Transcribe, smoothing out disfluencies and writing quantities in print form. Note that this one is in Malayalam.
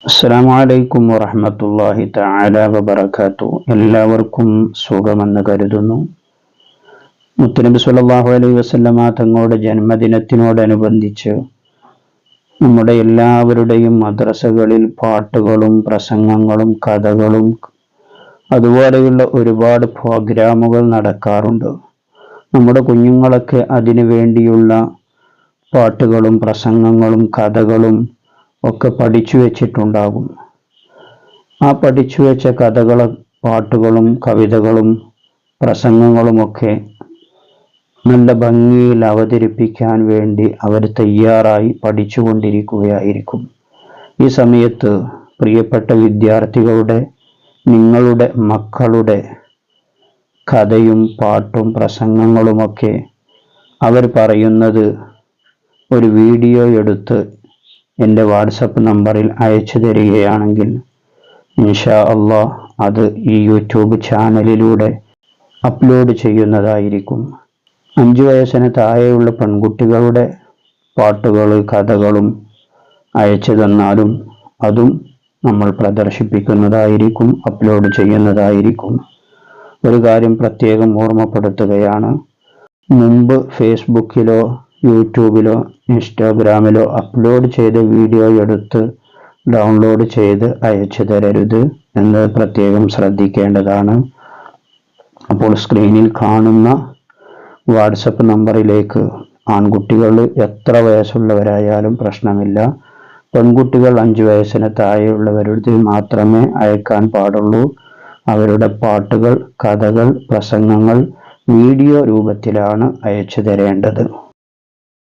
അസ്സലാമു അലൈക്കും വറഹ്മത്തുള്ളാഹി തആല വബറകാതുഹു. എല്ലാവർക്കും സുഖമെന്ന് കരുതുന്നു. മുത്തുനബി സ്വല്ലല്ലാഹു അലൈഹി വസല്ലമ തങ്ങളുടെ ജന്മദിനത്തിനോടനുബന്ധിച്ച് നമ്മുടെ എല്ലാവരുടെയും മദ്രസകളിൽ പാട്ടുകളും പ്രസംഗങ്ങളും കഥകളും അതുപോലെയുള്ള ഒരുപാട് പ്രോഗ്രാമുകൾ നടക്കാറുണ്ട്. നമ്മുടെ കുഞ്ഞുങ്ങളൊക്കെ അതിനു വേണ്ടിയുള്ള പാട്ടുകളും പ്രസംഗങ്ങളും കഥകളും ഒക്കെ പഠിച്ചു വെച്ചിട്ടുണ്ടാകും. ആ പഠിച്ചു വെച്ച കഥകളും പാട്ടുകളും കവിതകളും പ്രസംഗങ്ങളുമൊക്കെ നല്ല ഭംഗിയിൽ അവതരിപ്പിക്കാൻ വേണ്ടി അവർ തയ്യാറായി പഠിച്ചുകൊണ്ടിരിക്കുകയായിരിക്കും. ഈ സമയത്ത് പ്രിയപ്പെട്ട വിദ്യാർത്ഥികളുടെ നിങ്ങളുടെ മക്കളുടെ കഥയും പാട്ടും പ്രസംഗങ്ങളുമൊക്കെ അവർ പറയുന്നത് ഒരു വീഡിയോ എടുത്ത് എൻ്റെ വാട്സപ്പ് നമ്പറിൽ അയച്ചു തരികയാണെങ്കിൽ ഇൻഷാ അള്ളാഹ് അത് ഈ യൂട്യൂബ് ചാനലിലൂടെ അപ്ലോഡ് ചെയ്യുന്നതായിരിക്കും. 5 വയസ്സിന് താഴെയുള്ള പെൺകുട്ടികളുടെ പാട്ടുകൾ കഥകളും അയച്ചു തന്നാലും അതും നമ്മൾ പ്രദർശിപ്പിക്കുന്നതായിരിക്കും, അപ്ലോഡ് ചെയ്യുന്നതായിരിക്കും. ഒരു കാര്യം പ്രത്യേകം ഓർമ്മപ്പെടുത്തുകയാണ്. മുമ്പ് ഫേസ്ബുക്കിലോ യൂട്യൂബിലോ ഇൻസ്റ്റാഗ്രാമിലോ അപ്ലോഡ് ചെയ്ത വീഡിയോ എടുത്ത് ഡൗൺലോഡ് ചെയ്ത് അയച്ചു തരരുത് എന്നത് പ്രത്യേകം ശ്രദ്ധിക്കേണ്ടതാണ്. അപ്പോൾ സ്ക്രീനിൽ കാണുന്ന വാട്സപ്പ് നമ്പറിലേക്ക് ആൺകുട്ടികൾ എത്ര വയസ്സുള്ളവരായാലും പ്രശ്നമില്ല, പെൺകുട്ടികൾ 5 വയസ്സിന് താഴെയുള്ളവരുടെ മാത്രമേ അയക്കാൻ പാടുള്ളൂ. അവരുടെ പാട്ടുകൾ കഥകൾ പ്രസംഗങ്ങൾ വീഡിയോ രൂപത്തിലാണ് അയച്ചു തരേണ്ടത്.